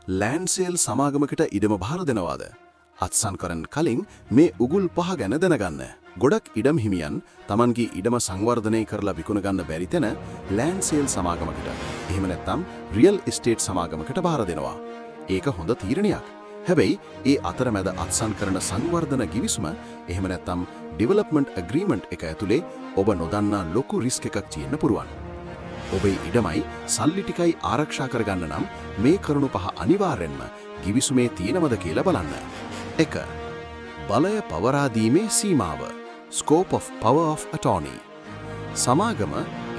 Land sale සමාගමකට ඉඩම බාර දෙනවාද? අත්සන් කරන්න කලින් මේ උගුල් පහ ගැන දැනගන්න. ගොඩක් ඉඩම් හිමියන් Tamanගේ ඉඩම සංවර්ධනය කරලා විකුණ ගන්න බැරි තැන ලෑන්ඩ් සේල් සමාගමකට එහෙම නැත්නම් රියල් එස්ටේට් සමාගමකට බාර දෙනවා. ඒක හොඳ තීරණයක්. හැබැයි ඒ අතරමැද අත්සන් කරන සංවර්ධන ගිවිසුම එහෙම නැත්නම් ඩෙවලොප්මන්ට් ඇග්‍රීමන්ට් එක ඇතුලේ ඔබ නොදන්නා ලොකු රිස්ක් එකක් තියෙන්න පුළුවන්. ඔබේ ඉඩමයි සල්ලි ටිකයි ආරක්ෂා කරගන්න නම් මේ කරුණු පහ අනිවාර්යෙන්ම ගිවිසුමේ තියෙනවද කියලා බලන්න. 1. බලය පවරා දීමේ සීමාව. Scope of Power of Attorney. සමාගම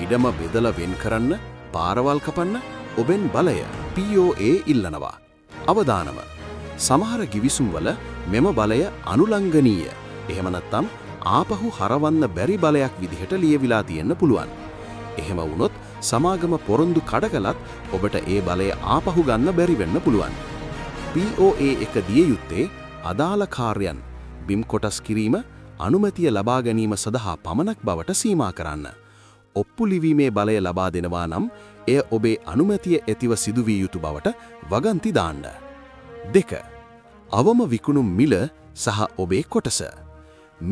ඉඩම බෙදලා වෙන් කරන්න, පාරවල් කපන්න ඔබෙන් බලය POA ඉල්ලනවා. අවදානම. සමහර ගිවිසුම් වල මෙම බලය අනුලංඝනීය. එහෙම නැත්නම් ආපහු හරවන්න බැරි බලයක් විදිහට ලියවිලා තියෙන්න පුළුවන්. එහෙම වුණොත් සමාගම පොරොන්දු කඩකලත් ඔබට ඒ බලය ආපහු ගන්න බැරි වෙන්න පුළුවන්. POA එක දිය යුත්තේ අදාළ කාර්යයන් බිම් කොටස් කිරීම අනුමැතිය ලබා ගැනීම සඳහා පමණක් බවට සීමා කරන්න. ඔප්පු ලිවීමේ බලය ලබා දෙනවා නම් එය ඔබේ අනුමැතිය ඇතිව සිදු විය යුතු බවට වගන්ති දාන්න. 2. අවම විකුණුම් මිල සහ ඔබේ කොටස.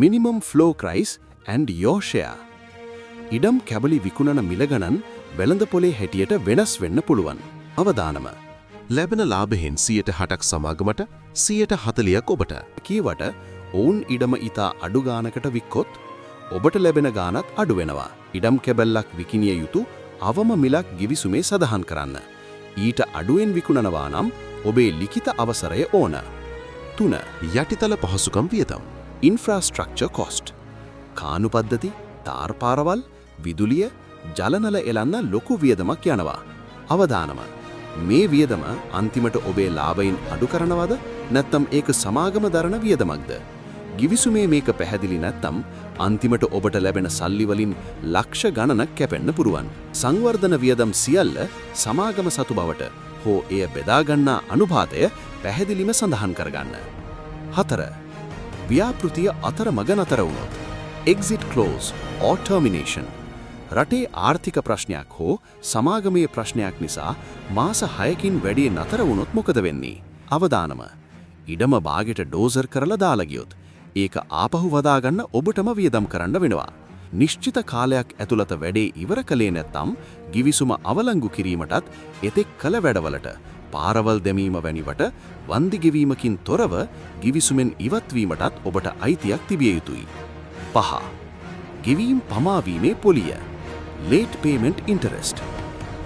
Minimum flow price and your share. ඉඩම් කැබලි විකුණන මිල ගණන් වෙළඳපොලේ හැටියට වෙනස් වෙන්න පුළුවන්. අවදානම. ලැබෙන ලාභයෙන් 60%ක් සමාගමට 40%ක් ඔබට. කීවට ඔවුන් ඉඩම ඉතා අඩු ගානකට වික්කොත් ඔබට ලැබෙන ගානත් අඩු වෙනවා. ඉඩම් කැබල්ලක් විකිණිය යුතු අවම මිලක් ගිවිසුමේ සඳහන් කරන්න. ඊට අඩුවෙන් විකුණනවා නම් ඔබේ ලිඛිත අවසරය ඕන. 3. යටිතල පහසුකම් වියදම්. Infrastructure cost. කානු පද්ධති, තාර් පාරවල්, විදුලිය, ජලනල එලන්න ලොකු වියදමක් යනවා. අවදානම. මේ වියදම අන්තිමට ඔබේ ලාභයෙන් අඩු කරනවද නැත්නම් ඒක සමාගම දරන වියදමක්ද? ගිවිසුමේ මේක පැහැදිලි නැත්නම් අන්තිමට ඔබට ලැබෙන සල්ලි වලින් ලක්ෂ ගණනක් කැපෙන්න පුළුවන්. සංවර්ධන වියදම් සියල්ල සමාගම සතු බවට හෝ එය බෙදා ගන්නා අනුපාතය පැහැදිලිව සඳහන් කරගන්න. 4. ව්‍යාපෘතිය අතරමඟ නතර වුණොත්. Exit clause or termination. රටේ ආර්ථික ප්‍රශ්නයක් හෝ සමාගමේ ප්‍රශ්නයක් නිසා මාස 6කින් වැඩි නතර වුණොත් මොකද වෙන්නේ? අවදානම. ඉඩම බාගෙට ඩෝසර් කරලා දාලා ගියොත් ඒක ආපහු වදා ගන්න ඔබටම වියදම් කරන්න වෙනවා. නිශ්චිත කාලයක් ඇතුළත වැඩේ ඉවර කළේ නැත්නම් ගිවිසුම අවලංගු කිරීමටත් එතෙක් කළ වැඩවලට පාරවල් දැමීම වැනිවට වන්දි ගෙවීමකින් තොරව ගිවිසුමෙන් ඉවත් වීමටත් ඔබට අයිතියක් තිබිය යුතුයි. 5. ගෙවීම් පමාවීමේ පොලිය. Late payment interest.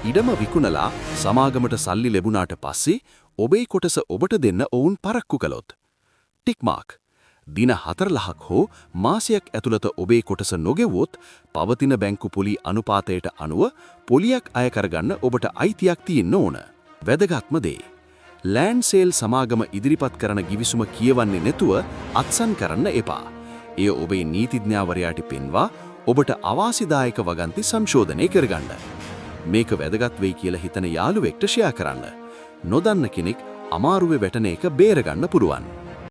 ඉඩම විකුණලා සමාගමට සල්ලි ලැබුණාට පස්සේ ඔබේ කොටස ඔබට දෙන්න ඔවුන් පරක්කු කළොත්. ටික් මාක්. දින 4 හෝ මාසයක් ඇතුළත ඔබේ කොටස නොගෙවුවොත් පවතින බැංකු පොලි අනුපාතයට අනුව පොලියක් අය කරගන්න ඔබට අයිතියක් තියෙන්න ඕන. වැදගත්ම දේ. ලෑන්ඩ් සේල් සමාගම ඉදිරිපත් කරන ගිවිසුම කියවන්නේ නැතුව අත්සන් කරන්න එපා. එය ඔබේ නීතිඥාවරයාට පෙන්වා ඔබට අවාසිදායක වගන්ති සංශෝධනය කරගන්න. මේක වැදගත් වෙයි කියලා හිතන යාළුවෙක්ට ෂෙයා කරන්න. නොදන්න කෙනෙක් අමාරුවේ වැටෙන එක බේරගන්න පුළුවන්.